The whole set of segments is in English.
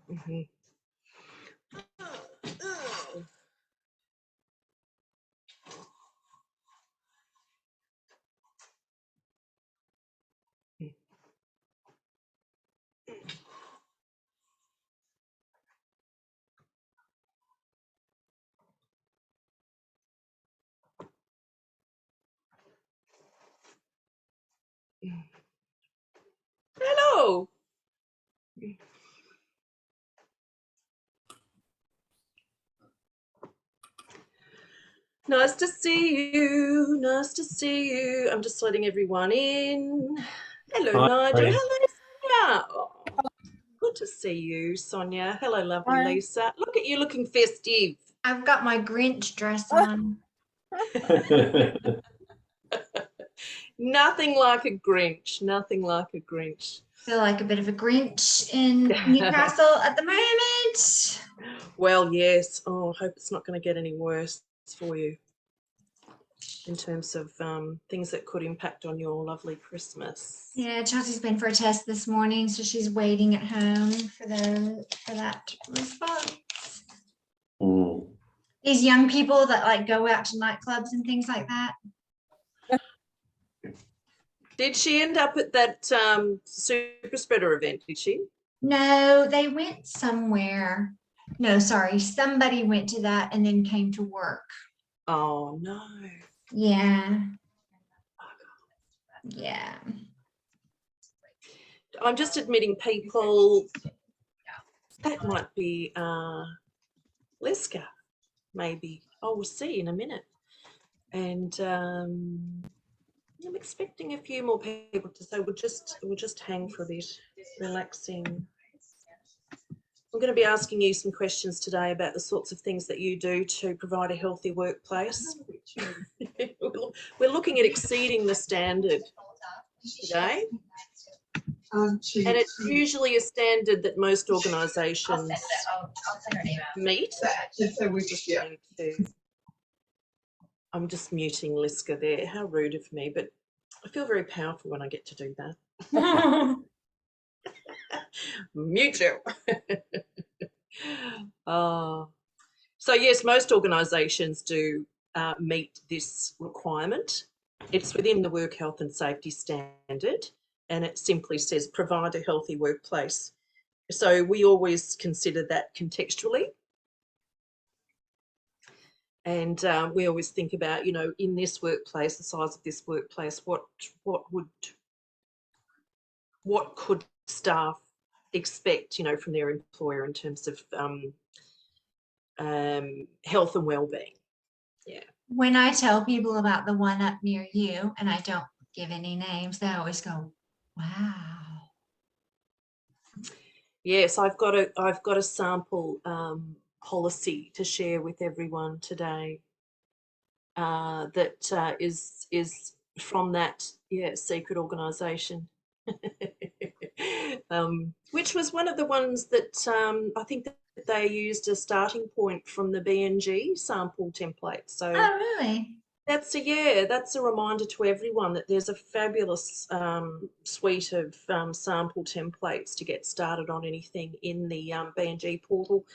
Mm-hmm. Hello. Nice to see you. Nice to see you. I'm just letting everyone in. Hello, Nigel. Hello, Sonia. Oh, good to see you, Sonia. Hello, lovely Hi. Lisa. Look at you looking festive. I've got my Grinch dress on. Nothing like a Grinch. Nothing like a Grinch. Feel like a bit of a Grinch in Newcastle at the moment. Well, yes. Oh, I hope it's not going to get any worse for you in terms of things that could impact on your lovely Christmas. Yeah, Chelsea's been for a test this morning, so she's waiting at home for that response. Mm. These young people that like go out to nightclubs and things like that. Did she end up at that super spreader event? Did she? No, they went somewhere. No, sorry, somebody went to that and then came to work. Oh no. Yeah. Yeah. I'm just admitting people. That might be Liska, maybe. Oh, we'll see in a minute. And I'm expecting a few more people to say we'll just hang for a bit, relaxing. I'm going to be asking you some questions today about the sorts of things that you do to provide a healthy workplace. We're looking at exceeding the standard today. And it's usually a standard that most organisations meet. I'm just muting Liska there. How rude of me, but I feel very powerful when I get to do that. Mute you. So yes, most organisations do meet this requirement. It's within the work health and safety standard, and it simply says provide a healthy workplace. So we always consider that contextually. And we always think about, you know, in this workplace, the size of this workplace, what could staff expect, you know, from their employer in terms of health and well-being. Yeah. When I tell people about the one up near you, and I don't give any names, they always go, "Wow." Yes, I've got a sample policy to share with everyone today that is from that secret organisation, which was one of the ones that I think that they used a starting point from the BNG sample template. So oh, really? That's a reminder to everyone that there's a fabulous suite of sample templates to get started on anything in the BNG portal,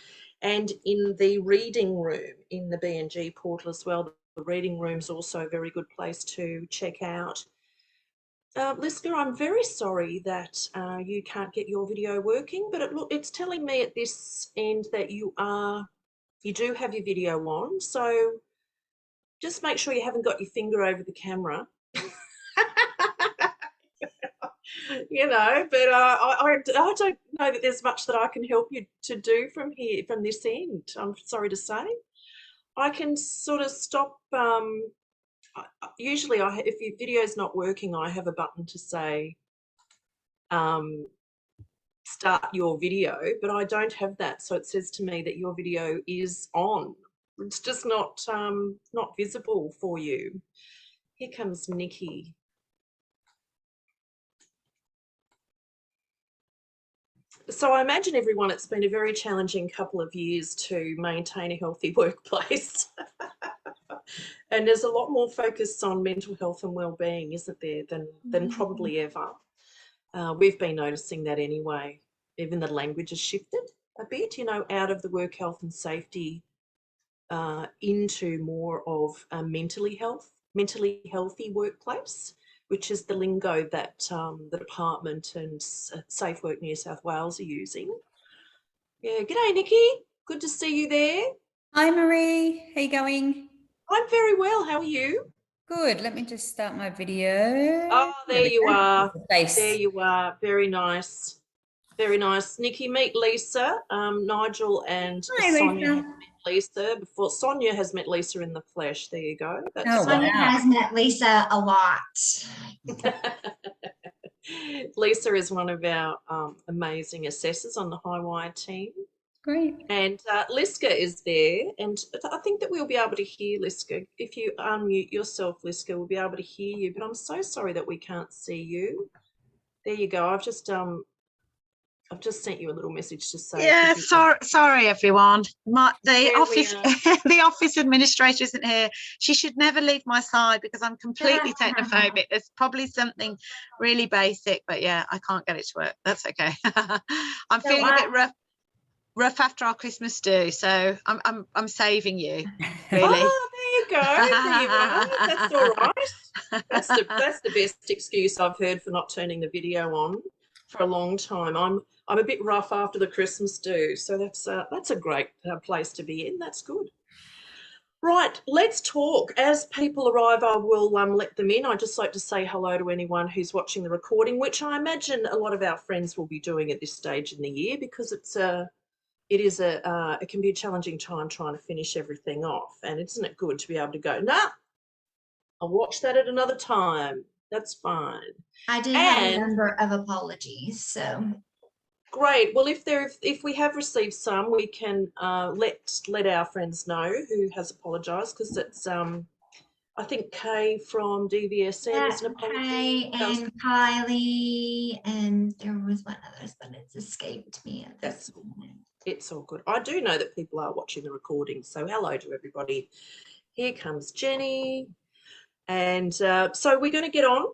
and in the reading room in the BNG portal as well. The reading room is also a very good place to check out. Listener, I'm very sorry that you can't get your video working, but it's telling me at this end that you do have your video on, so just make sure you haven't got your finger over the camera. You know, but I don't know that there's much that I can help you to do from this end. I'm sorry to say. I can sort of stop. Usually, if your video's not working, I have a button to say start your video, but I don't have that. So it says to me that your video is on. It's just not visible for you. Here comes Nikki. So I imagine everyone, it's been a very challenging couple of years to maintain a healthy workplace. And there's a lot more focus on mental health and well-being, isn't there, than probably ever. We've been noticing that anyway. Even the language has shifted. a bit, you know, out of the work health and safety into more of a mentally healthy workplace, which is the lingo that the department and Safe Work New South Wales are using. Yeah, g'day Nikki, good to see you there. Hi Marie, how you going? I'm very well, how are you? Good, let me just start my video. Oh, there you are. Face. There you are, very nice. Very nice. Nikki, meet Lisa. Nigel and Hi, Sonia Lisa. have met Lisa before. Sonia has met Lisa in the flesh. There you go. That's Oh, Sonia wow. has met Lisa a lot. Lisa is one of our amazing assessors on the Highwire team. Great. And Liska is there. And I think that we'll be able to hear Liska. If you unmute yourself, Liska, we'll be able to hear you. But I'm so sorry that we can't see you. There you go. I've just sent you a little message to say. Yeah, sorry everyone. The office administrator isn't here. She should never leave my side because I'm completely technophobic. There's probably something really basic, but yeah, I can't get it to work. That's okay. I'm feeling a bit rough after our Christmas do, so I'm saving you. Really. Oh, there you go. There you are. That's all right. That's the best excuse I've heard for not turning the video on for a long time. I'm a bit rough after the Christmas do, so that's a great place to be in. That's good. Right, let's talk. As people arrive, I will let them in. I'd just like to say hello to anyone who's watching the recording, which I imagine a lot of our friends will be doing at this stage in the year, because it can be a challenging time trying to finish everything off. And isn't it good to be able to go, nah, I'll watch that at another time. That's fine. I do have a number of apologies, so. Great. Well, if we have received some, we can let our friends know who has apologised, because it's I think Kay from DVSN is an apology. Kay and Kylie, and there was one other, but it's escaped me at this moment. It's all good. I do know that people are watching the recording, so hello to everybody. Here comes Jenny. And so we're going to get on.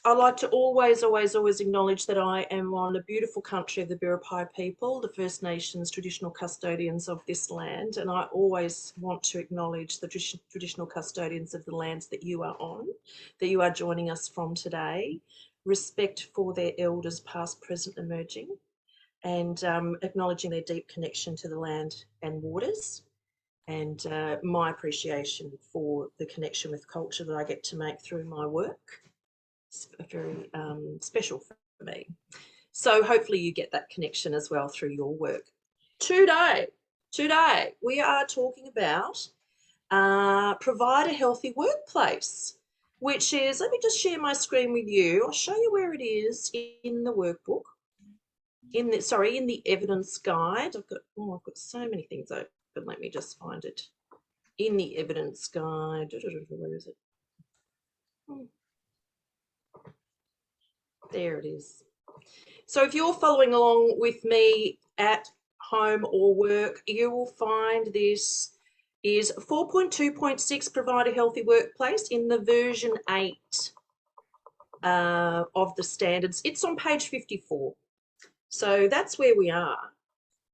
I like to always acknowledge that I am on the beautiful country of the Biripi people, the First Nations traditional custodians of this land, and I always want to acknowledge the traditional custodians of the lands that you are on, that you are joining us from today. Respect for their elders past, present, emerging, and acknowledging their deep connection to the land and waters, and my appreciation for the connection with culture that I get to make through my work. It's very special for me. So hopefully you get that connection as well through your work. Today we are talking about provide a healthy workplace, which is, let me just share my screen with you. I'll show you where it is in the workbook. In the evidence guide. I've got so many things open. Let me just find it. In the evidence guide. Where is it? There it is. So if you're following along with me at home or work, you will find this is 4.2.6, provide a healthy workplace, in the version 8 of the standards. It's on page 54. So that's where we are.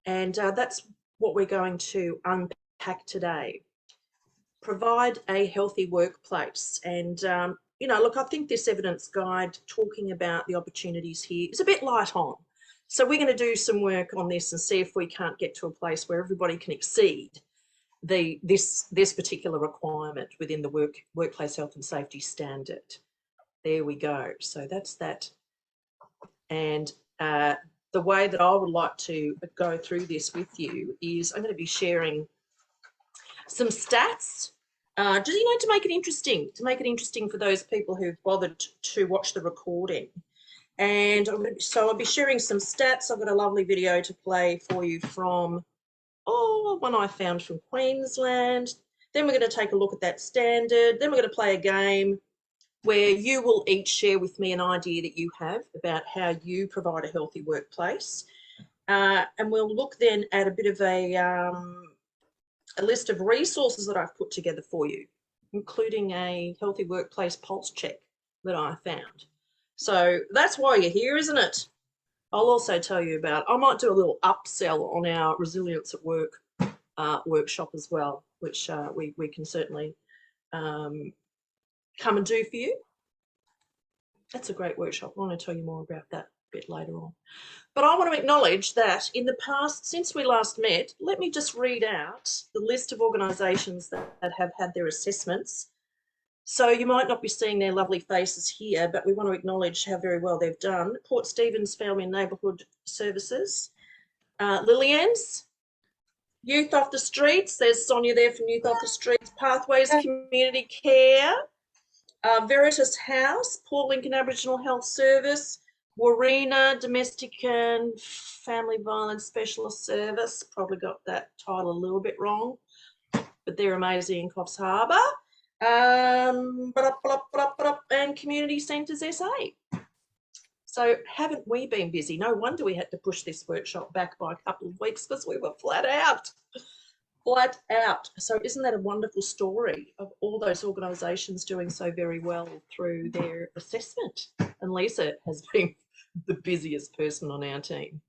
And that's what we're going to unpack today. Provide a healthy workplace. And you know, look, I think this evidence guide talking about the opportunities here is a bit light on. So we're going to do some work on this and see if we can't get to a place where everybody can exceed this particular requirement within the workplace health and safety standard. There we go. So that's that. And the way that I would like to go through this with you is I'm going to be sharing some stats. Just, you know, to make it interesting for those people who've bothered to watch the recording. And I'll be sharing some stats. I've got a lovely video to play for you from, one I found from Queensland. Then we're going to take a look at that standard. Then we're going to play a game where you will each share with me an idea that you have about how you provide a healthy workplace. And we'll look then at a bit of a list of resources that I've put together for you, including a healthy workplace pulse check that I found. So that's why you're here, isn't it? I'll also tell you about, I might do a little upsell on our Resilience at Work workshop as well, which we can certainly come and do for you. That's a great workshop. I want to tell you more about that a bit later on. But I want to acknowledge that in the past, since we last met, let me just read out the list of organisations that have had their assessments. So you might not be seeing their lovely faces here, but we want to acknowledge how very well they've done. Port Stephens Family and Neighbourhood Services, Lillian's, Youth Off the Streets, there's Sonia there from Youth Off the Streets, Pathways Community Care, Veritas House, Port Lincoln Aboriginal Health Service, Warina Domestic and Family Violence Specialist Service, probably got that title a little bit wrong, but they're amazing in Coffs Harbour. And Community Centres SA. So haven't we been busy? No wonder we had to push this workshop back by a couple of weeks because we were flat out. So isn't that a wonderful story of all those organisations doing so very well through their assessment? And Lisa has been the busiest person on our team.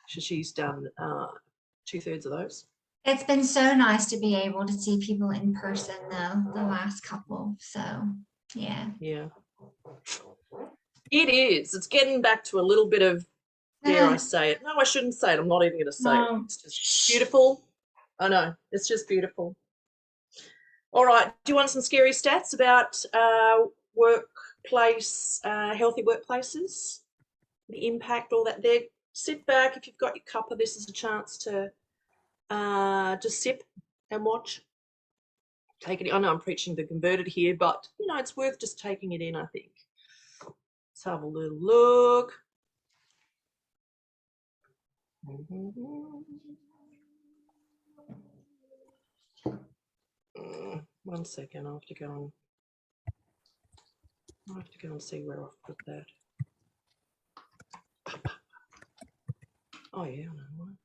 She's done 2/3 of those. It's been so nice to be able to see people in person though, the last couple. So yeah. Yeah. It is. It's getting back to a little bit of, dare I say it? No, I shouldn't say it. I'm not even going to say it. It's just beautiful. I know. It's just beautiful. All right. Do you want some scary stats about workplace, healthy workplaces, the impact, all that there? Sit back. If you've got your cuppa, this is a chance to just sip and watch. Take it. I know I'm preaching the converted here, but, you know, it's worth just taking it in, I think. Let's have a little look. 1 second, I have to go and see where I've put that. Oh yeah, I know one.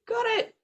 Got it.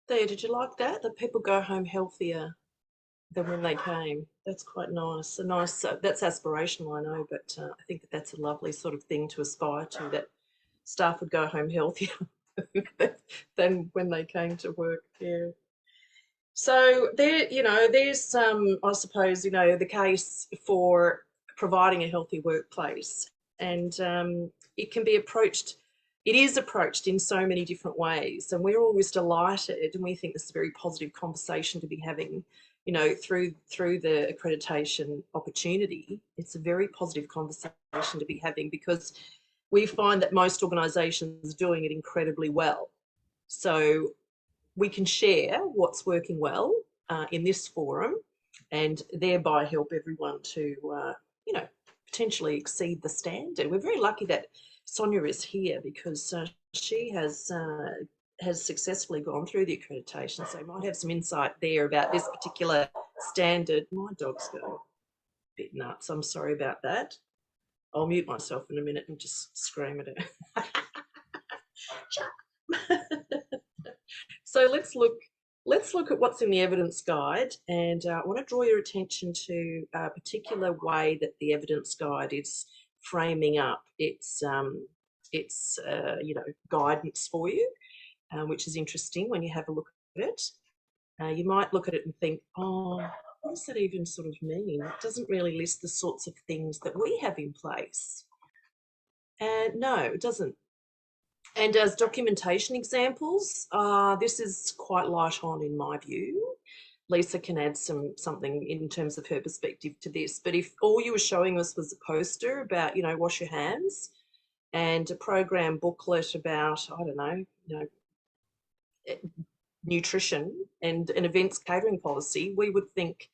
There, did you like that? That people go home healthier than when they came. That's quite nice. A nice, that's aspirational, I know, but I think that that's a lovely sort of thing to aspire to, that staff would go home healthier than when they came to work. Yeah. So there, you know, there's I suppose, you know, the case for providing a healthy workplace, and it can be approached. It is approached in so many different ways, and we're always delighted, and we think this is a very positive conversation to be having. You know, through the accreditation opportunity, it's a very positive conversation to be having, because we find that most organisations are doing it incredibly well. So we can share what's working well in this forum, and thereby help everyone to, you know, potentially exceed the standard. We're very lucky that Sonia is here, because she has successfully gone through the accreditation, so might have some insight there about this particular standard. My dog's going a bit nuts. I'm sorry about that. I'll mute myself in a minute and just scream at her. So let's look at what's in the evidence guide, and I want to draw your attention to a particular way that the evidence guide is framing up its you know, guidance for you, which is interesting when you have a look at it. You might look at it and think, oh, what does that even sort of mean? It doesn't really list the sorts of things that we have in place. And no, it doesn't. And as documentation examples, this is quite light on in my view. Lisa can add something in terms of her perspective to this. But if all you were showing us was a poster about, you know, wash your hands, and a program booklet about, I don't know, you know, nutrition and an events catering policy, we would think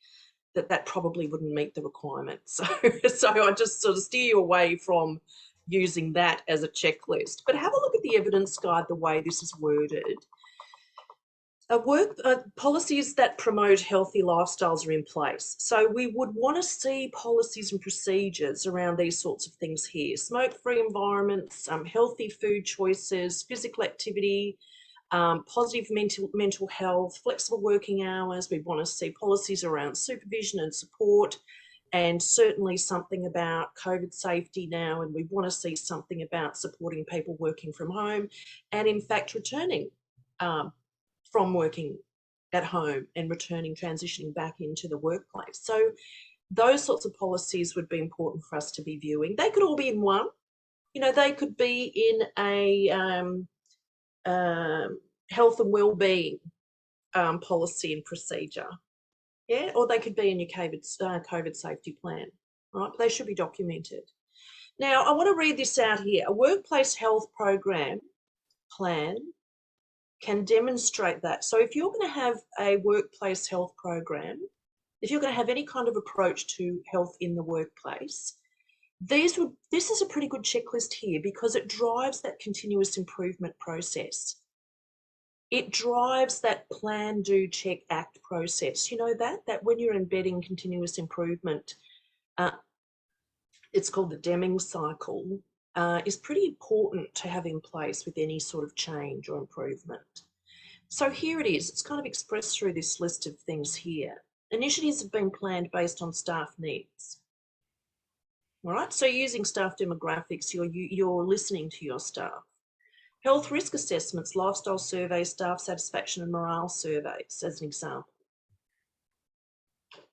that that probably wouldn't meet the requirements. So I just sort of steer you away from using that as a checklist. But have a look at the evidence guide, the way this is worded. Policies that promote healthy lifestyles are in place. So we would want to see policies and procedures around these sorts of things here. Smoke-free environments, healthy food choices, physical activity, positive mental health, flexible working hours. We want to see policies around supervision and support, and certainly something about COVID safety now, and we want to see something about supporting people working from home, and in fact returning from working at home and transitioning back into the workplace. So those sorts of policies would be important for us to be viewing. They could all be in one. You know, they could be in a health and wellbeing policy and procedure. Yeah, or they could be in your COVID safety plan, right? But they should be documented. Now, I want to read this out here. A workplace health program plan can demonstrate that. So if you're going to have a workplace health program, if you're going to have any kind of approach to health in the workplace, this is a pretty good checklist here, because it drives that continuous improvement process. It drives that plan, do, check, act process. You know that when you're embedding continuous improvement, it's called the Deming cycle, is pretty important to have in place with any sort of change or improvement. So here it is. It's kind of expressed through this list of things here. Initiatives have been planned based on staff needs. All right, so using staff demographics, you're listening to your staff. Health risk assessments, lifestyle surveys, staff satisfaction and morale surveys, as an example.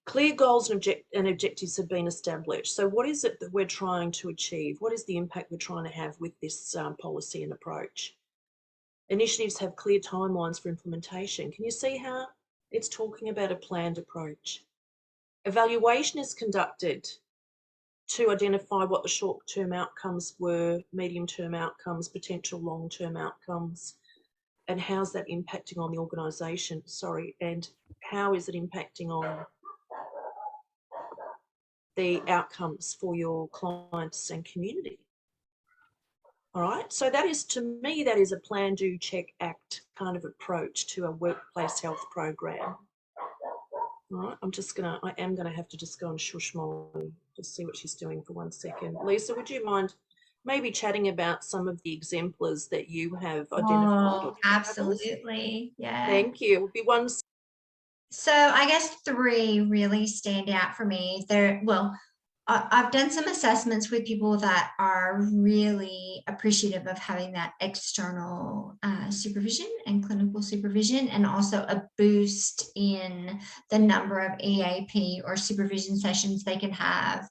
Clear goals and objectives have been established. So what is it that we're trying to achieve? What is the impact we're trying to have with this policy and approach? Initiatives have clear timelines for implementation. Can you see how it's talking about a planned approach? Evaluation is conducted to identify what the short-term outcomes were, medium-term outcomes, potential long-term outcomes, and how's that impacting on the organisation, and how is it impacting on the outcomes for your clients and community. All right, so that is, to me, that is a plan, do, check, act kind of approach to a workplace health program. All right, I am gonna have to just go and shush Molly, just see what she's doing for 1 second. Lisa, would you mind maybe chatting about some of the exemplars that you have identified. Oh, or do you have others? absolutely. Yeah. Thank you. It would be one. So I guess three really stand out for me. I've done some assessments with people that are really appreciative of having that external supervision and clinical supervision, and also a boost in the number of EAP or supervision sessions they can have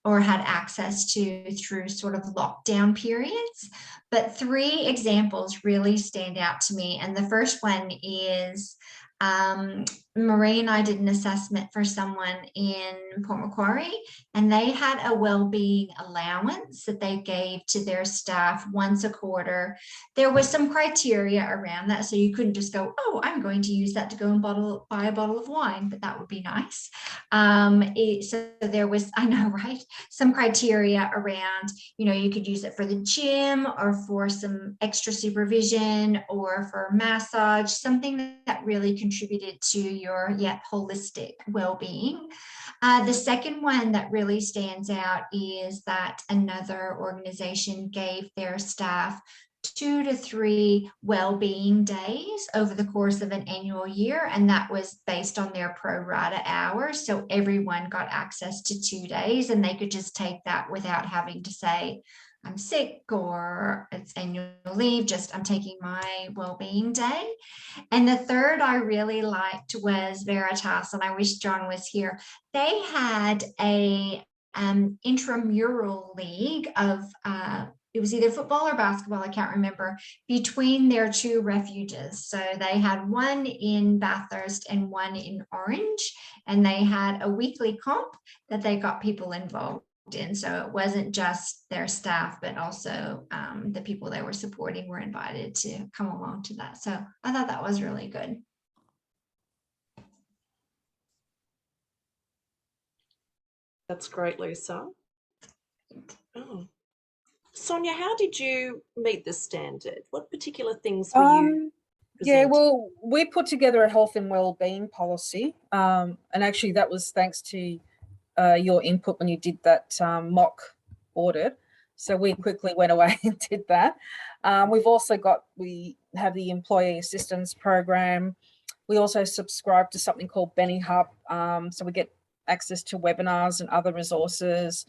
or had access to through sort of lockdown periods. But three examples really stand out to me. And the first one is Marie and I did an assessment for someone in Port Macquarie, and they had a well-being allowance that they gave to their staff once a quarter. There was some criteria around that, so you couldn't just go, oh, I'm going to use that to go and buy a bottle of wine, but that would be nice. So there was, I know, right, some criteria around, you could use it for the gym or for some extra supervision or for massage, something that really contributed to your holistic well-being. The second one that really stands out is that another organization gave their staff 2 to 3 well-being days over the course of an annual year, and that was based on their pro rata hours. So everyone got access to 2 days, and they could just take that without having to say, I'm sick or it's annual leave, just I'm taking my well-being day. And the third I really liked was Veritas, and I wish John was here. They had a intramural league of it was either football or basketball, I can't remember, between their 2 refuges. So they had one in Bathurst and one in Orange, and they had a weekly comp that they got people involved in. So it wasn't just their staff, but also the people they were supporting were invited to come along to that. So I thought that was really good. That's great, Lisa. Oh. Sonia, how did you meet the standard? What particular things were you Yeah, presenting? well, we put together a health and wellbeing policy, and actually that was thanks to your input when you did that mock audit. So we quickly went away and did that. We have the employee assistance program. We also subscribe to something called Benny Hub, so we get access to webinars and other resources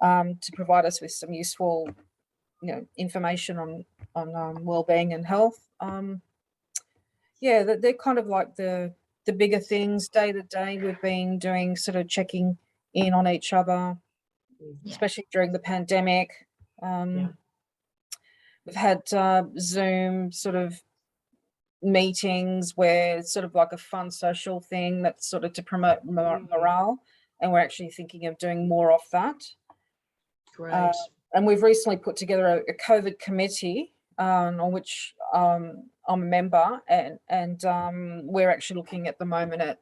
to provide us with some useful, information on wellbeing and health. Yeah, they're kind of like the bigger things. Day to day, we've been doing sort of checking in on each other, especially during the pandemic. We've had Zoom sort of meetings where it's sort of like a fun social thing that's sort of to promote morale, and we're actually thinking of doing more of that. Great. And we've recently put together a COVID committee on which I'm a member, and we're actually looking at the moment at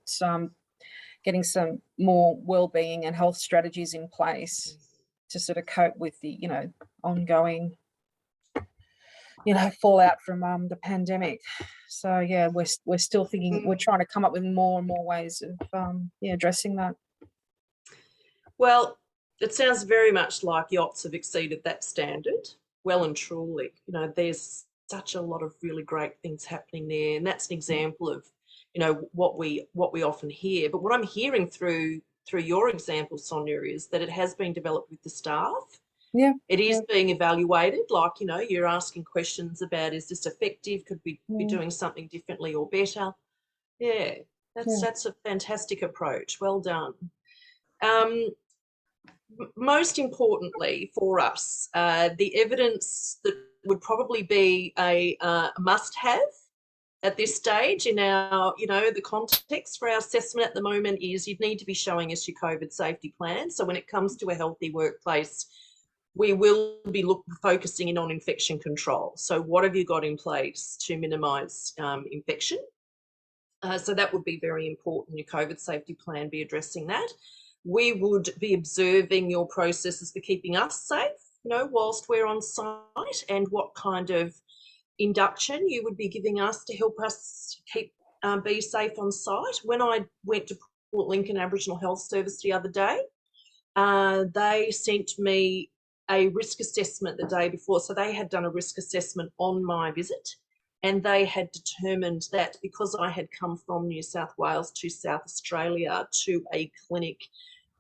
getting some more wellbeing and health strategies in place to sort of cope with the ongoing fallout from the pandemic. So yeah, we're still thinking, we're trying to come up with more and more ways of addressing that. Well, it sounds very much like yachts have exceeded that standard, well and truly. There's such a lot of really great things happening there, and that's an example of what we often hear. But what I'm hearing through your example, Sonia, is that it has been developed with the staff. Yeah, it is being evaluated. Like, you're asking questions about, is this effective? Could we be doing something differently or better? Yeah, that's a fantastic approach. Well done. Most importantly for us, the evidence that would probably be a must-have at this stage in our, the context for our assessment at the moment is you'd need to be showing us your COVID safety plan. So when it comes to a healthy workplace, we will be focusing in on infection control. So what have you got in place to minimise infection? So that would be very important. Your COVID safety plan be addressing that. We would be observing your processes for keeping us safe, whilst we're on site, and what kind of induction you would be giving us to help us be safe on site. When I went to Port Lincoln Aboriginal Health Service the other day, they sent me a risk assessment the day before. So they had done a risk assessment on my visit, and they had determined that because I had come from New South Wales to South Australia to a clinic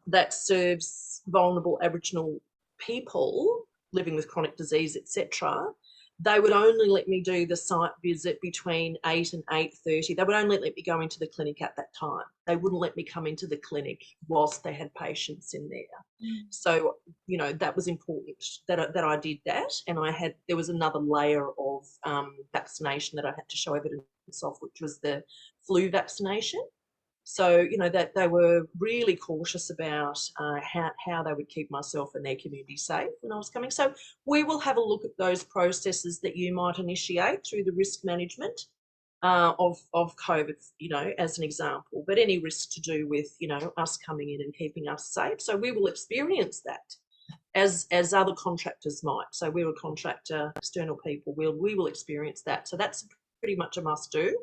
that serves vulnerable Aboriginal people living with chronic disease, etc., they would only let me do the site visit between 8 and 8:30. They would only let me go into the clinic at that time. They wouldn't let me come into the clinic whilst they had patients in there. So, you know, that was important that I did that. And there was another layer of vaccination that I had to show evidence of, which was the flu vaccination. So, you know, that they were really cautious about how they would keep myself and their community safe when I was coming. So we will have a look at those processes that you might initiate through the risk management of COVID, you know, as an example, but any risk to do with, you know, us coming in and keeping us safe. So we will experience that as other contractors might. So we're a contractor, external people, we will experience that. So that's pretty much a must do.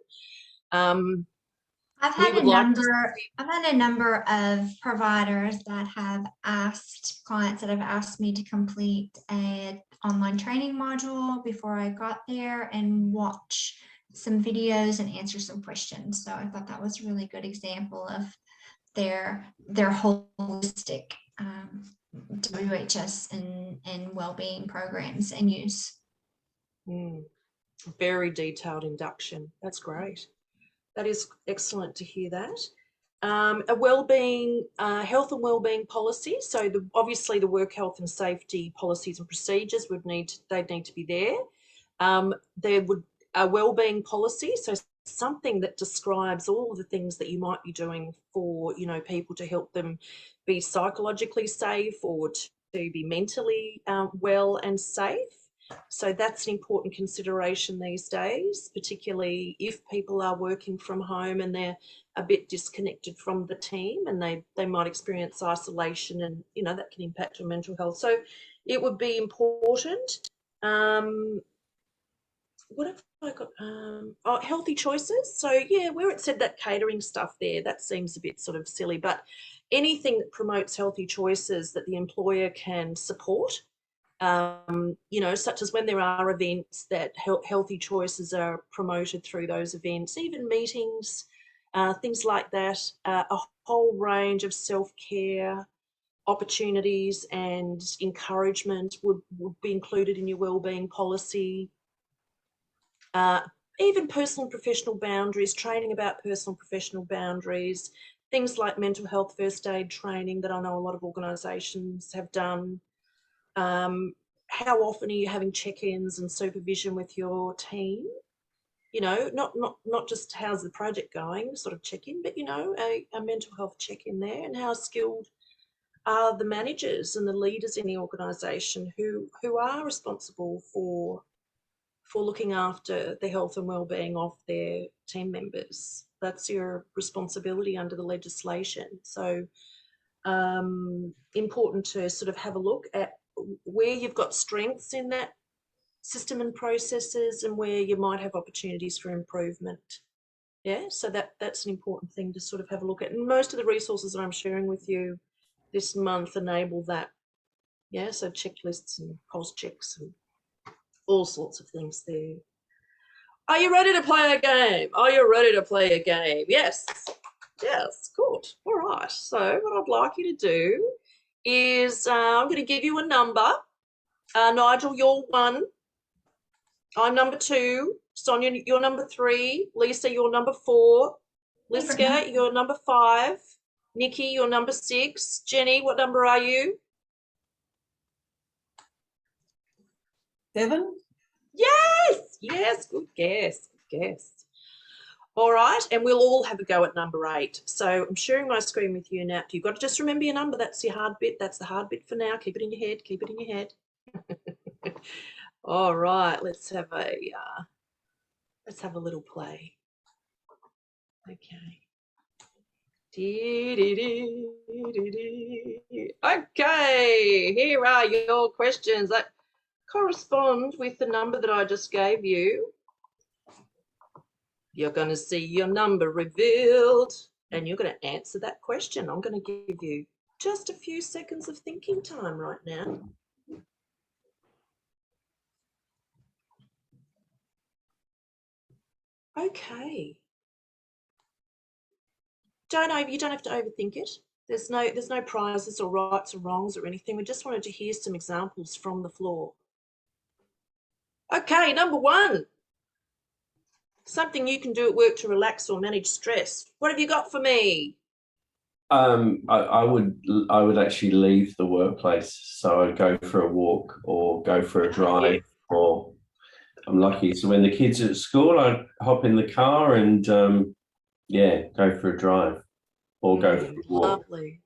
I've had a number of providers that have asked clients that have asked me to complete an online training module before I got there and watch some videos and answer some questions. So I thought that was a really good example of their holistic WHS and well-being programs and use. Very detailed induction. That's great. That is excellent to hear that. A wellbeing, health and wellbeing policy. So obviously the work health and safety policies and procedures they'd need to be there. There would a wellbeing policy, so something that describes all of the things that you might be doing for, you know, people to help them be psychologically safe or to be mentally well and safe. So that's an important consideration these days, particularly if people are working from home and they're a bit disconnected from the team and they might experience isolation, and, you know, that can impact on mental health. So it would be important. What have I got? Oh, healthy choices. So yeah, where it said that catering stuff there, that seems a bit sort of silly, but anything that promotes healthy choices that the employer can support. You know, such as when there are events that healthy choices are promoted through those events, even meetings, things like that, a whole range of self-care opportunities and encouragement would be included in your wellbeing policy. Even personal and professional boundaries, training about personal and professional boundaries, things like mental health first aid training that I know a lot of organisations have done. How often are you having check-ins and supervision with your team? You know, not just how's the project going, sort of check-in, but, you know, a mental health check-in there, and how skilled are the managers and the leaders in the organisation who are responsible for looking after the health and well-being of their team members. That's your responsibility under the legislation. So important to sort of have a look at where you've got strengths in that system and processes and where you might have opportunities for improvement. Yeah, so that's an important thing to sort of have a look at. And most of the resources that I'm sharing with you this month enable that. Yeah, so checklists and pulse checks and all sorts of things there. Are you ready to play a game? Are you ready to play a game? Yes. Yes, good. All right. So what I'd like you to do is I'm going to give you a number. Nigel, you're 1. I'm number 2. Sonia, you're number 3. Lisa, you're number 4. Liska, you're number 5. Nikki, you're number 6. Jenny, what number are you? 7. Yes, yes, good guess, good guess. All right, and we'll all have a go at number 8. So I'm sharing my screen with you now. You've got to just remember your number. That's your hard bit. That's the hard bit for now. Keep it in your head. Keep it in your head. All right, let's have a little play. Okay. Okay, here are your questions that correspond with the number that I just gave you. You're going to see your number revealed and you're going to answer that question. I'm going to give you just a few seconds of thinking time right now. Okay. You don't have to overthink it. There's no prizes or rights or wrongs or anything. We just wanted to hear some examples from the floor. Okay, number 1. Something you can do at work to relax or manage stress. What have you got for me? I would actually leave the workplace, so I'd go for a walk or go for a drive, or I'm lucky. So when the kids are at school, I'd hop in the car and go for a drive or go for a walk. Lovely.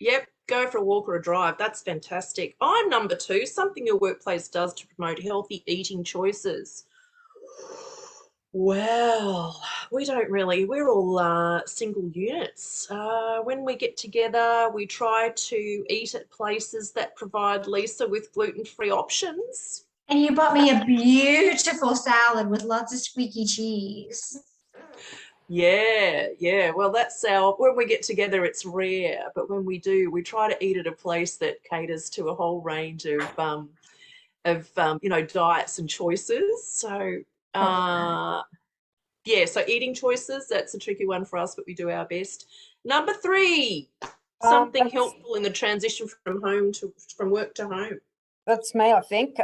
Yep, go for a walk or a drive. That's fantastic. I'm number 2, something your workplace does to promote healthy eating choices. Well, we don't really. We're all single units. When we get together, we try to eat at places that provide Lisa with gluten-free options. And you bought me a beautiful salad with lots of squeaky cheese. Yeah. Well, that's when we get together, it's rare, but when we do, we try to eat at a place that caters to a whole range of diets and choices. So, so eating choices, that's a tricky one for us, but we do our best. Number 3, something helpful in the transition from work to home. That's me, I think.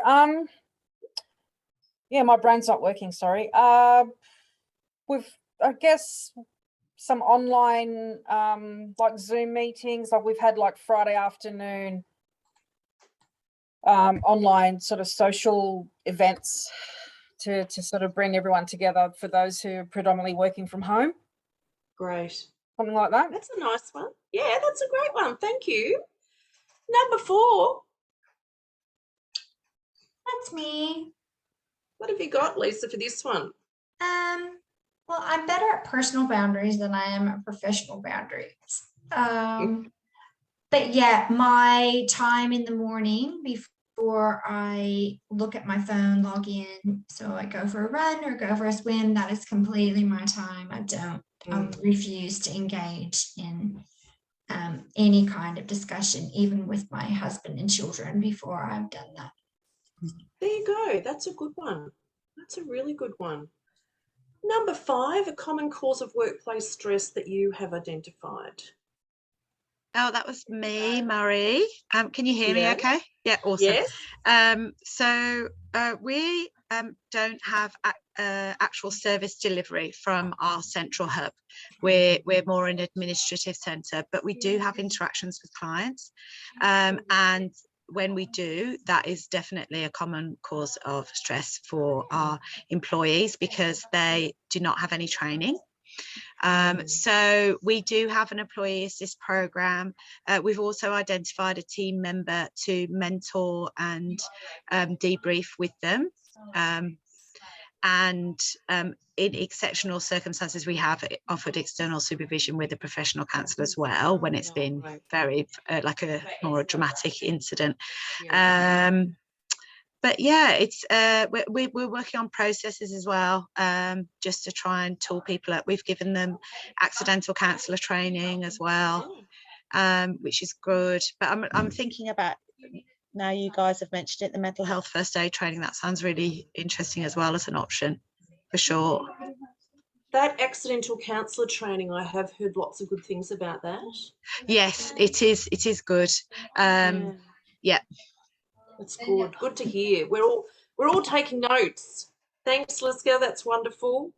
Yeah, my brain's not working, sorry. With, I guess, some online like Zoom meetings, like we've had like Friday afternoon online sort of social events to sort of bring everyone together for those who are predominantly working from home. Great. Something like that. That's a nice one. Yeah, that's a great one. Thank you. Number 4. That's me. What have you got, Lisa, for this one? Well, I'm better at personal boundaries than I am at professional boundaries. But yeah, my time in the morning before I look at my phone, log in, so I go for a run or go for a swim, that is completely my time. I refuse to engage in any kind of discussion, even with my husband and children, before I've done that. There you go. That's a good one. That's a really good one. Number 5, a common cause of workplace stress that you have identified. Oh, that was me, Murray. Can you hear me okay? Yeah, awesome. Yes. So we don't have actual service delivery from our central hub. We're more an administrative centre, but we do have interactions with clients. And when we do, that is definitely a common cause of stress for our employees because they do not have any training. So we do have an employee assist program. We've also identified a team member to mentor and debrief with them. And in exceptional circumstances, we have offered external supervision with a professional counsellor as well when it's been very like a more dramatic incident. But yeah, it's we're working on processes as well, just to try and tool people up. We've given them accidental counsellor training as well, which is good. But I'm thinking about, now you guys have mentioned it, the mental health first aid training. That sounds really interesting as well as an option, for sure. That accidental counsellor training, I have heard lots of good things about that. Yes, it is. It is good. Yeah. That's good. Good to hear. We're all taking notes. Thanks, Liska. That's wonderful.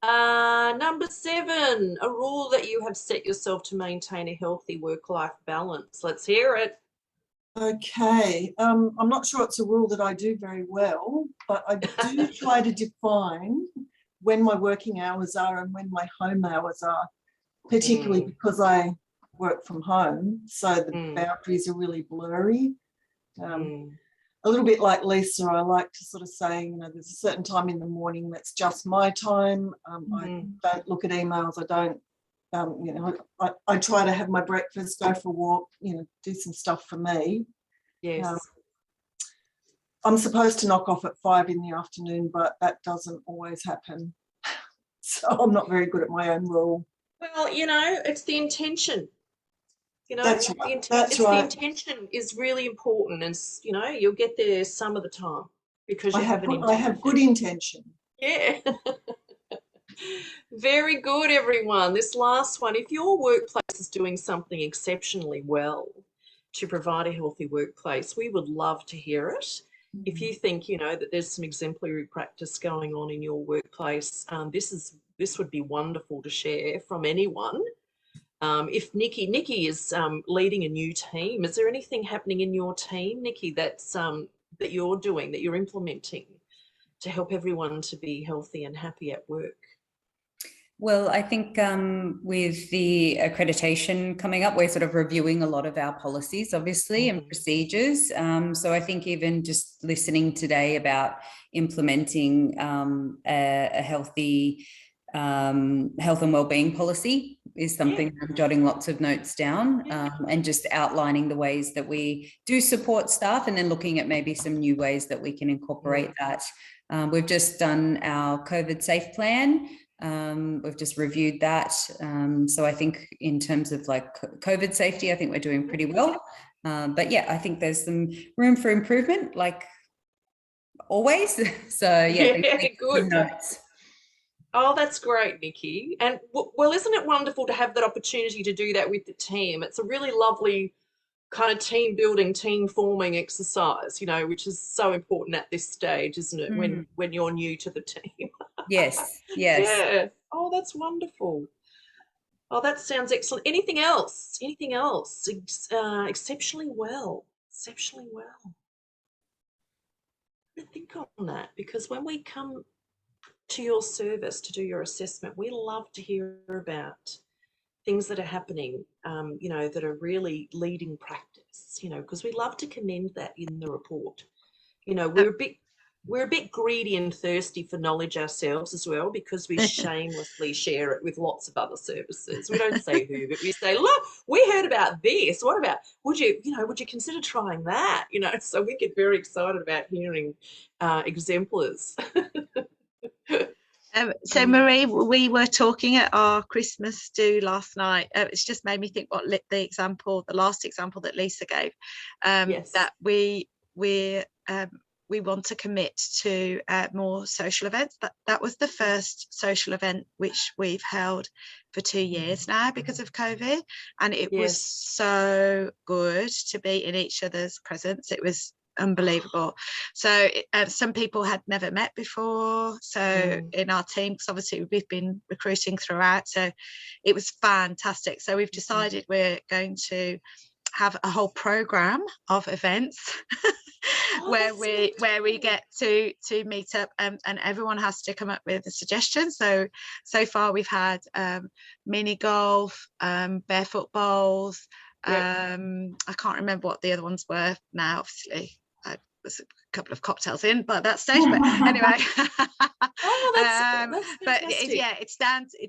Number 7, a rule that you have set yourself to maintain a healthy work-life balance. Let's hear it. Okay. I'm not sure it's a rule that I do very well, but I do try to define when my working hours are and when my home hours are, particularly because I work from home, so the boundaries are really blurry. A little bit like Lisa, I like to sort of say, you know, there's a certain time in the morning that's just my time. I don't look at emails. I don't, you know, I try to have my breakfast, go for a walk, you know, do some stuff for me. Yes. I'm supposed to knock off at 5 in the afternoon, but that doesn't always happen. So I'm not very good at my own rule. Well, you know, it's the intention. You know, that's right. That's right. The intention is really important, and you know, you'll get there some of the time because you I have good intention. Yeah. Very good, everyone. This last one, if your workplace is doing something exceptionally well to provide a healthy workplace, we would love to hear it. If you think, you know, that there's some exemplary practice going on in your workplace, this would be wonderful to share from anyone. If Nikki is leading a new team, is there anything happening in your team, Nikki, that's that you're doing, that you're implementing to help everyone to be healthy and happy at work? Well, I think with the accreditation coming up, we're sort of reviewing a lot of our policies, obviously, and procedures. So I think even just listening today about implementing a healthy health and wellbeing policy is something I'm jotting lots of notes down, and just outlining the ways that we do support staff, and then looking at maybe some new ways that we can incorporate that. We've just done our COVID safe plan. We've just reviewed that. So I think in terms of like COVID safety, I think we're doing pretty well. But yeah, I think there's some room for improvement, like always. So yeah, good notes. Oh, that's great, Nikki. And well, isn't it wonderful to have that opportunity to do that with the team? It's a really lovely kind of team building, team forming exercise, you know, which is so important at this stage, isn't it? When you're new to the team. Yes. Yeah. Oh, that's wonderful. Oh, that sounds excellent. Anything else? Anything else? Exceptionally well. Exceptionally well. I think on that, because when we come to your service to do your assessment, we love to hear about things that are happening, you know, that are really leading practice, you know, because we love to commend that in the report. You know, we're a bit greedy and thirsty for knowledge ourselves as well, because we shamelessly share it with lots of other services. We don't say who, but we say, look, we heard about this. What about, would you consider trying that? You know, so we get very excited about hearing exemplars. So Marie, we were talking at our Christmas do last night. It's just made me think what the last example that Lisa gave, that we want to commit to more social events. That was the first social event which we've held for 2 years now because of COVID, and it was so good to be in each other's presence. It was unbelievable. So some people had never met before, so in our team, because obviously we've been recruiting throughout, so it was fantastic. So we've decided we're going to have a whole program of events where we get to meet up, and everyone has to come up with a suggestion. So far we've had mini golf, barefoot bowls, I can't remember what the other ones were now, obviously. Was a couple of cocktails in by that stage, but anyway. That's but it's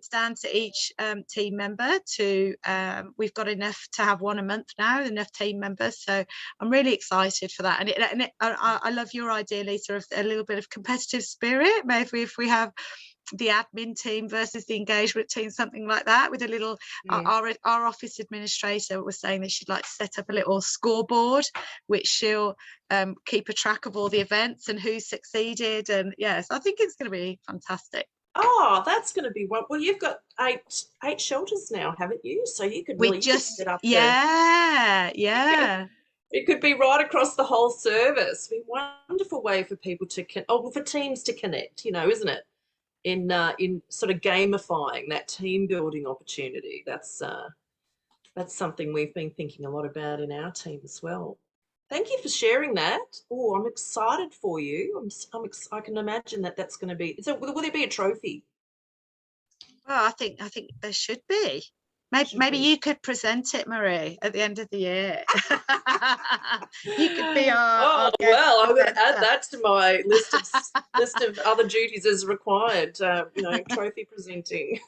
down to each team member to we've got enough to have one a month now, enough team members, so I'm really excited for that. And I love your idea, Lisa, of a little bit of competitive spirit. Maybe if we have the admin team versus the engagement team, something like that, with a little our office administrator was saying that she'd like to set up a little scoreboard which she'll keep a track of all the events and who succeeded, and yes, I think it's going to be fantastic. Oh, that's going to be well. You've got eight shelters now, haven't you? So you could really set up. It could be right across the whole service. It'd be a wonderful way for people to for teams to connect, you know, isn't it? In sort of gamifying that team building opportunity. That's something we've been thinking a lot about in our team as well. Thank you for sharing that. Oh, I'm excited for you. I can imagine that's going to be. So will there be a trophy? Well, I think there should be. Maybe you could present it, Marie, at the end of the year. You could be our well, I'm going to add that to my list of other duties as required. You know, trophy presenting.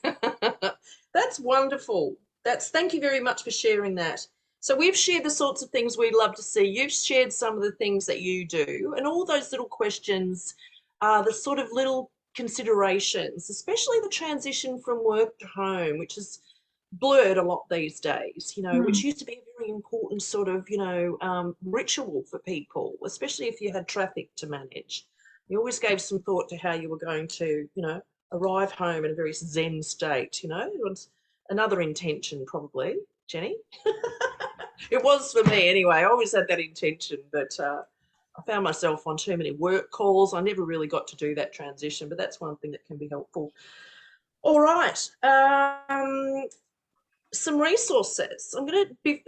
That's wonderful. Thank you very much for sharing that. So we've shared the sorts of things we'd love to see. You've shared some of the things that you do, and all those little questions are the sort of little considerations, especially the transition from work to home, which is blurred a lot these days, you know, which used to be a very important sort of, you know, ritual for people, especially if you had traffic to manage. You always gave some thought to how you were going to, you know, arrive home in a very zen state, you know. It was another intention probably, Jenny. It was for me anyway. I always had that intention, but I found myself on too many work calls. I never really got to do that transition, but that's one thing that can be helpful. All right. Some resources. I'm going to be,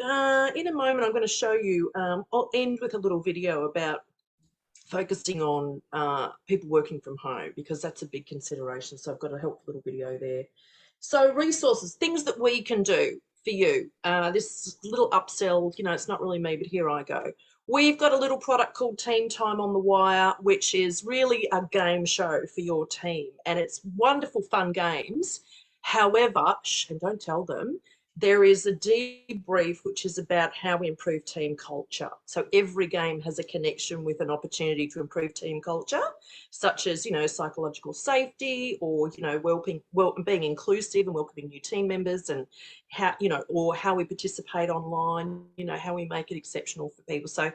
in a moment, I'm going to show you, I'll end with a little video about focusing on people working from home, because that's a big consideration. So I've got a helpful little video there. So resources, things that we can do for you. This little upsell, you know, it's not really me, but here I go. We've got a little product called Team Time on the Wire, which is really a game show for your team. And it's wonderful, fun games. However, and don't tell them, there is a debrief which is about how we improve team culture. So every game has a connection with an opportunity to improve team culture, such as, you know, psychological safety, or, you know, being inclusive and welcoming new team members, and how, you know, or how we participate online, you know, how we make it exceptional for people. So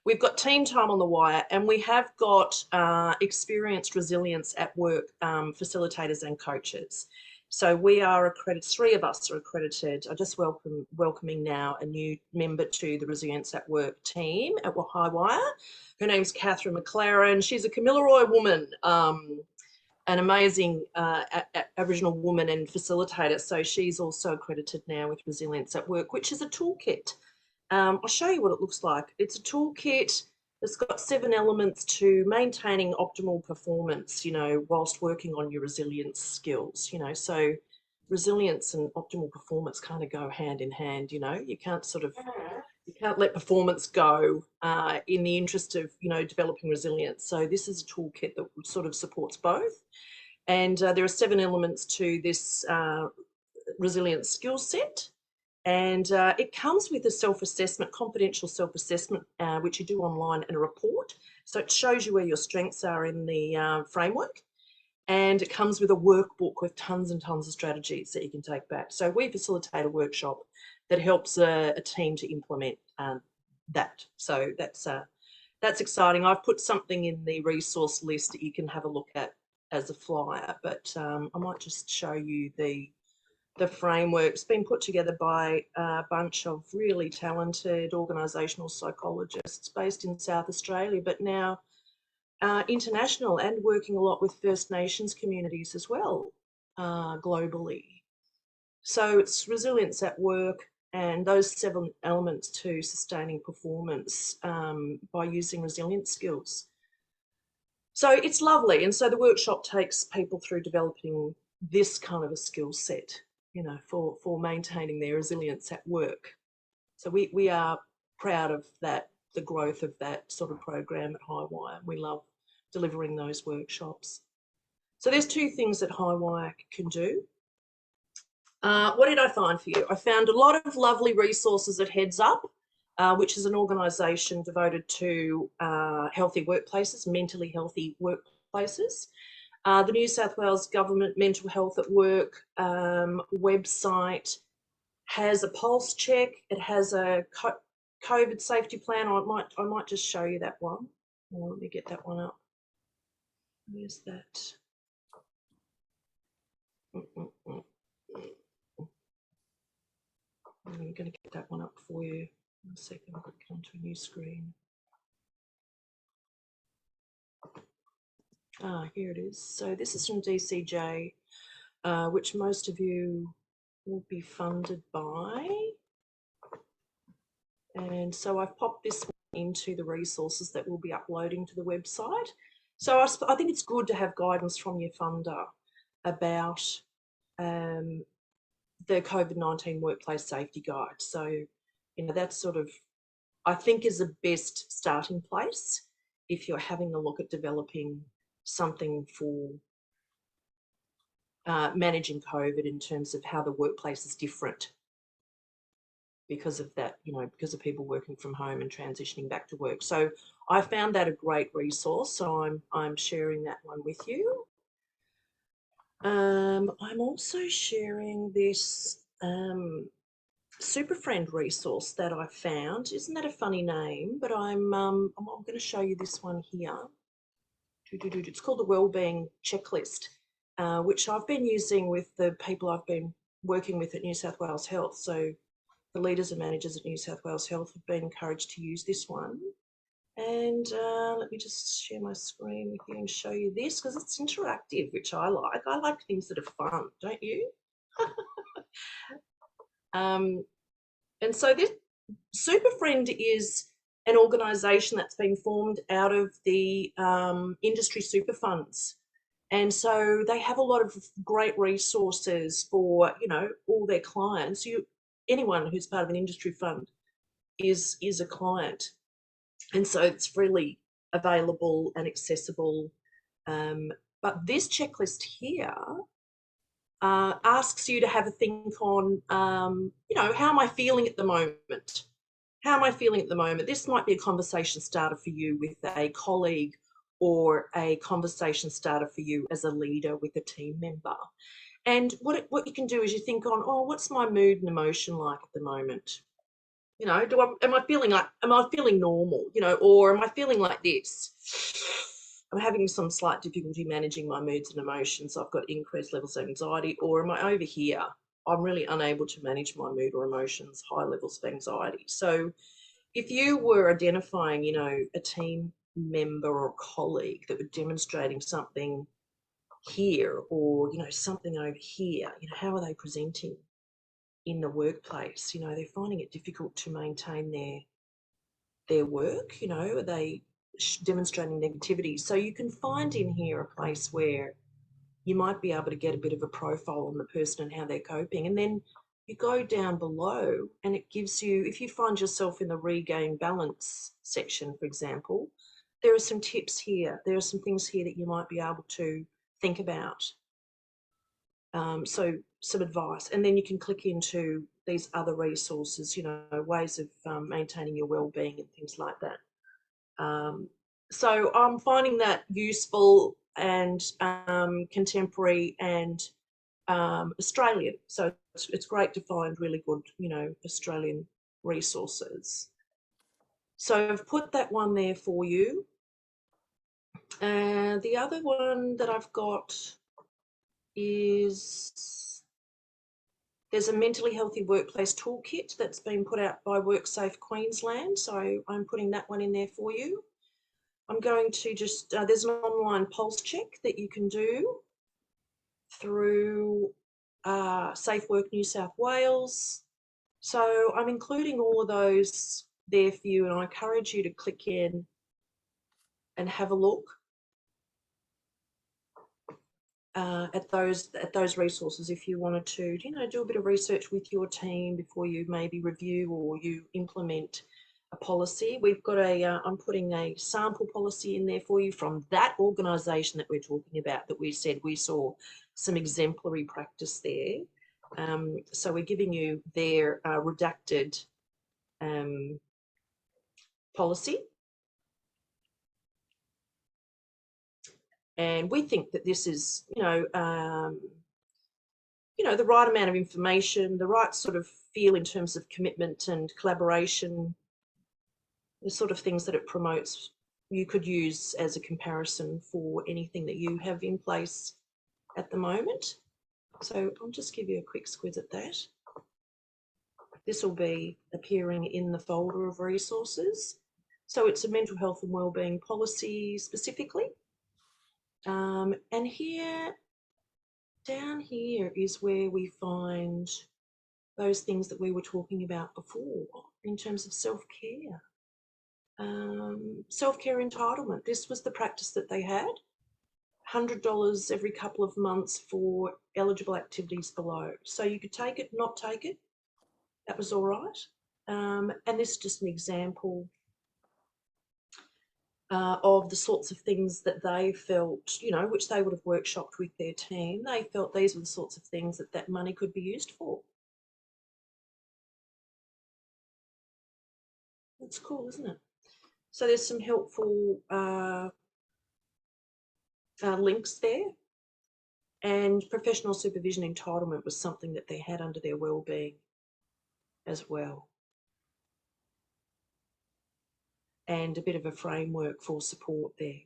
we've got Team Time on the Wire, and we have got experienced resilience at work facilitators and coaches. So we are accredited, 3 of us are accredited. I just welcoming now a new member to the Resilience at Work team at Highwire. Her name's Catherine McLaren. She's a Kamilaroi woman, an amazing Aboriginal woman and facilitator. So she's also accredited now with Resilience at Work, which is a toolkit. I'll show you what it looks like. It's a toolkit. It's got 7 elements to maintaining optimal performance, you know, whilst working on your resilience skills, you know. So resilience and optimal performance kind of go hand in hand, you know. You can't let performance go in the interest of, you know, developing resilience. So this is a toolkit that sort of supports both. And there are 7 elements to this resilience skill set. And it comes with a self-assessment, confidential self-assessment, which you do online, and a report. So it shows you where your strengths are in the framework. And it comes with a workbook with tons and tons of strategies that you can take back. So we facilitate a workshop that helps a team to implement that. So that's exciting. I've put something in the resource list that you can have a look at as a flyer, but I might just show you the framework's been put together by a bunch of really talented organisational psychologists based in South Australia, but now international, and working a lot with First Nations communities as well, globally. So it's resilience at work, and those 7 elements to sustaining performance by using resilience skills. So it's lovely. And so the workshop takes people through developing this kind of a skill set, you know, for maintaining their resilience at work. So we are proud of that, the growth of that sort of program at Highwire. We love delivering those workshops. So there's 2 things that Highwire can do. What did I find for you? I found a lot of lovely resources at Heads Up, which is an organisation devoted to healthy workplaces, mentally healthy workplaces. The New South Wales Government Mental Health at Work website has a pulse check. It has a COVID safety plan. I might just show you that one. Well, let me get that one up. Where's that? I'm going to get that one up for you. In a second, I'll get onto a new screen. Here it is. So this is from DCJ, which most of you will be funded by. And so I've popped this one into the resources that we'll be uploading to the website. So I think it's good to have guidance from your funder about the COVID-19 workplace safety guide. So, you know, that's sort of, I think, is the best starting place if you're having a look at developing something for managing COVID in terms of how the workplace is different because of that, you know, because of people working from home and transitioning back to work. So I found that a great resource. So I'm sharing that one with you. I'm also sharing this Super Friend resource that I found. Isn't that a funny name? But I'm going to show you this one here. It's called the Wellbeing Checklist. which I've been using with the people I've been working with at New South Wales Health. So the leaders and managers at New South Wales Health have been encouraged to use this one. And let me just share my screen with you and show you this, because it's interactive, which I like. I like things that are fun, don't you? And so this SuperFriend is an organisation that's been formed out of the industry super funds. And so they have a lot of great resources for, you know, all their clients. Anyone who's part of an industry fund is a client. And so it's freely available and accessible. But this checklist here asks you to have a think on, you know, how am I feeling at the moment? How am I feeling at the moment? This might be a conversation starter for you with a colleague, or a conversation starter for you as a leader with a team member. And what you can do is you think on, oh, what's my mood and emotion like at the moment? You know, am I feeling normal, you know, or am I feeling like this? I'm having some slight difficulty managing my moods and emotions. I've got increased levels of anxiety. Or am I over here? I'm really unable to manage my mood or emotions, high levels of anxiety. So if you were identifying, you know, a team member or colleague that were demonstrating something here, or, you know, something over here, you know, how are they presenting in the workplace? You know, they're finding it difficult to maintain their work. You know, are they demonstrating negativity? So you can find in here a place where you might be able to get a bit of a profile on the person and how they're coping. And then you go down below and it gives you, if you find yourself in the regain balance section, for example, there are some tips here. There are some things here that you might be able to think about. So some advice, and then you can click into these other resources, you know, ways of maintaining your well-being and things like that. So I'm finding that useful and contemporary and Australian. So it's great to find really good, you know, Australian resources. So I've put that one there for you. And the other one that I've got is, there's a mentally healthy workplace toolkit that's been put out by WorkSafe Queensland. So I'm putting that one in there for you. I'm going to just, there's an online pulse check that you can do through Safe Work New South Wales. So I'm including all of those there for you, and I encourage you to click in and have a look at those resources if you wanted to, you know, do a bit of research with your team before you maybe review or you implement a policy. We've got I'm putting a sample policy in there for you from that organisation that we're talking about, that we said we saw some exemplary practice there. So we're giving you their redacted policy. And we think that this is, you know, the right amount of information, the right sort of feel in terms of commitment and collaboration, the sort of things that it promotes. You could use as a comparison for anything that you have in place at the moment. So I'll just give you a quick squiz at that. This will be appearing in the folder of resources. So it's a mental health and wellbeing policy specifically. And here, down here is where we find those things that we were talking about before in terms of self-care. Self-care entitlement. This was the practice that they had. $100 every couple of months for eligible activities below. So you could take it, not take it. That was all right. And this is just an example of the sorts of things that they felt, you know, which they would have workshopped with their team. They felt these were the sorts of things that that money could be used for. That's cool, isn't it? So there's some helpful links there. And professional supervision entitlement was something that they had under their wellbeing as well. And a bit of a framework for support there.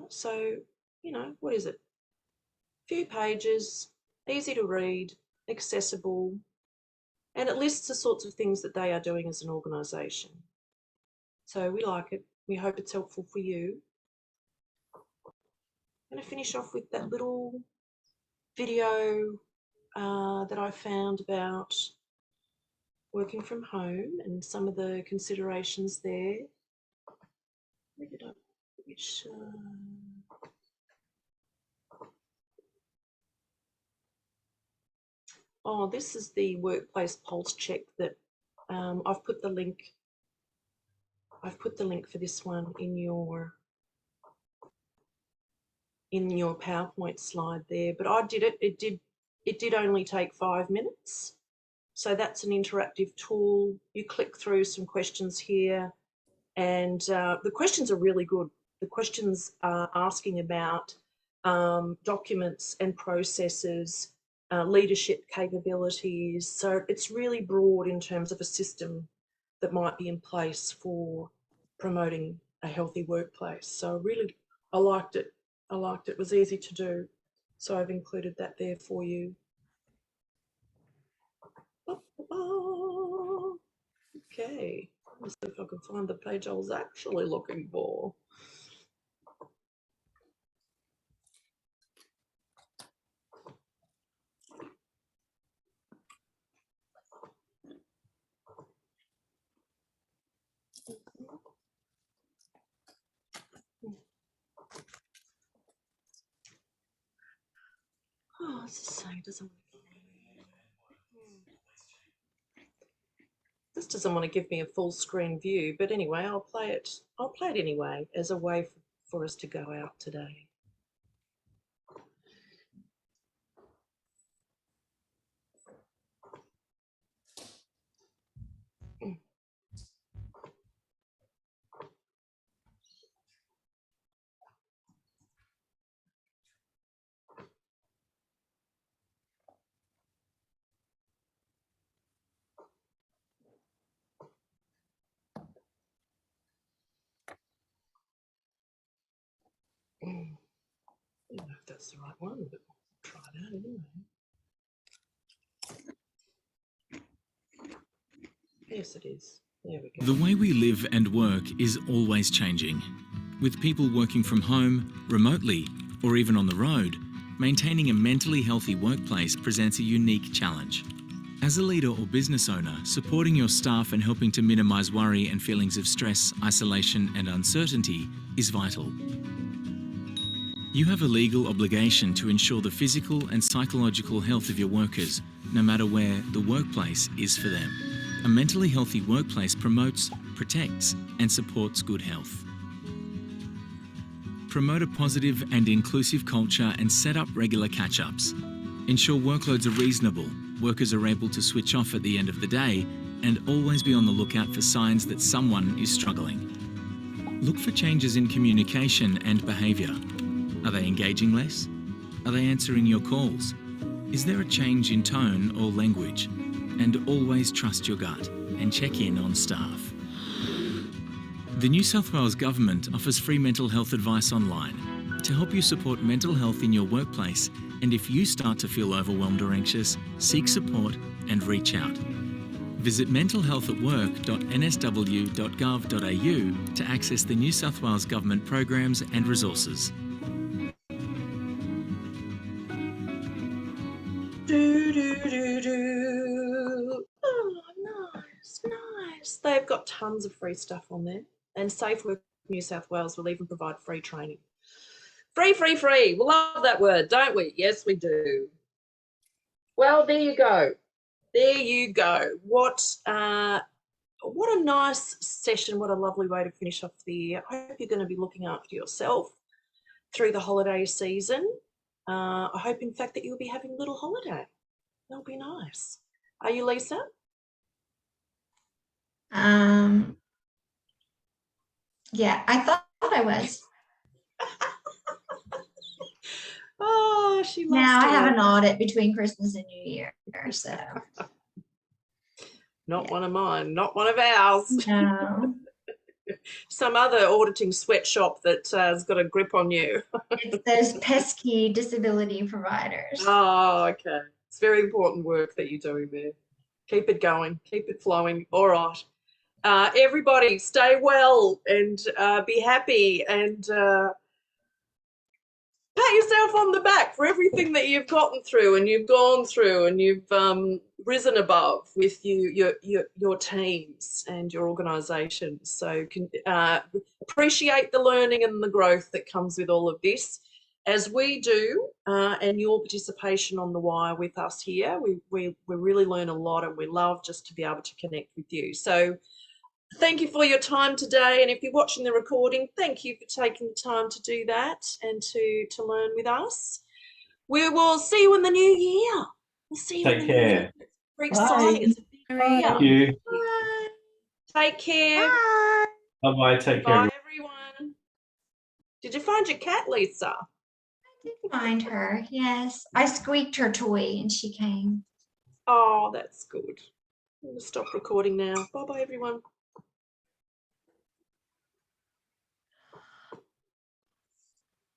So, you know, what is it? Few pages, easy to read, accessible, and it lists the sorts of things that they are doing as an organisation. So we like it. We hope it's helpful for you. I'm going to finish off with that little video that I found about working from home and some of the considerations there. Where did I, which, oh, this is the workplace pulse check that I've put the link for this one in your PowerPoint slide there, but I did it. It did only take 5 minutes. So that's an interactive tool. You click through some questions here, and the questions are really good. The questions are asking about documents and processes, leadership capabilities. So it's really broad in terms of a system that might be in place for promoting a healthy workplace. So really, I liked it. It was easy to do. So I've included that there for you. Okay, let's see if I can find the page I was actually looking for. Oh, it's the same. This doesn't want to give me a full screen view, but anyway, I'll play it anyway as a way for us to go out today. I don't know if that's the right one, but I'll try that anyway. Yes, it is. There we go. The way we live and work is always changing. With people working from home, remotely, or even on the road, maintaining a mentally healthy workplace presents a unique challenge. As a leader or business owner, supporting your staff and helping to minimise worry and feelings of stress, isolation and uncertainty is vital. You have a legal obligation to ensure the physical and psychological health of your workers, no matter where the workplace is for them. A mentally healthy workplace promotes, protects, and supports good health. Promote a positive and inclusive culture and set up regular catch-ups. Ensure workloads are reasonable, workers are able to switch off at the end of the day, and always be on the lookout for signs that someone is struggling. Look for changes in communication and behaviour. Are they engaging less? Are they answering your calls? Is there a change in tone or language? And always trust your gut and check in on staff. The New South Wales Government offers free mental health advice online to help you support mental health in your workplace, and if you start to feel overwhelmed or anxious, seek support and reach out. Visit mentalhealthatwork.nsw.gov.au to access the New South Wales Government programs and resources. Oh, nice. They've got tons of free stuff on there. And Safe Work New South Wales will even provide free training. Free. We love that word, don't we? Yes, we do. Well, there you go. What a nice session. What a lovely way to finish off the year. I hope you're going to be looking after yourself through the holiday season. I hope, in fact, that you'll be having a little holiday. That'll be nice. Are you, Lisa? Yeah, I thought I was. Oh, she loves Now I have it. an audit between Christmas and New Year, so. Not one of mine, not one of ours. No. some other auditing sweatshop that has got a grip on you. It's those pesky disability providers. Oh, okay. It's very important work that you're doing there. Keep it going. Keep it flowing. All right. Everybody, stay well and be happy and pat yourself on the back for everything that you've gotten through and you've gone through and you've risen above with your teams and your organisations. So appreciate the learning and the growth that comes with all of this, as we do, and your participation on the wire with us here. We really learn a lot, and we love just to be able to connect with you. So thank you for your time today, and if you're watching the recording, thank you for taking the time to do that and to learn with us. We will see you in the new year. We'll see you in the new year. It's very exciting. It's a big year. Thank you. Bye. Take care. Bye. Bye-bye. Take care. Bye, everyone. Did you find your cat, Lisa? I did find her, yes. I squeaked her toy and she came. Oh, that's good. I'm going to stop recording now. Bye-bye, everyone.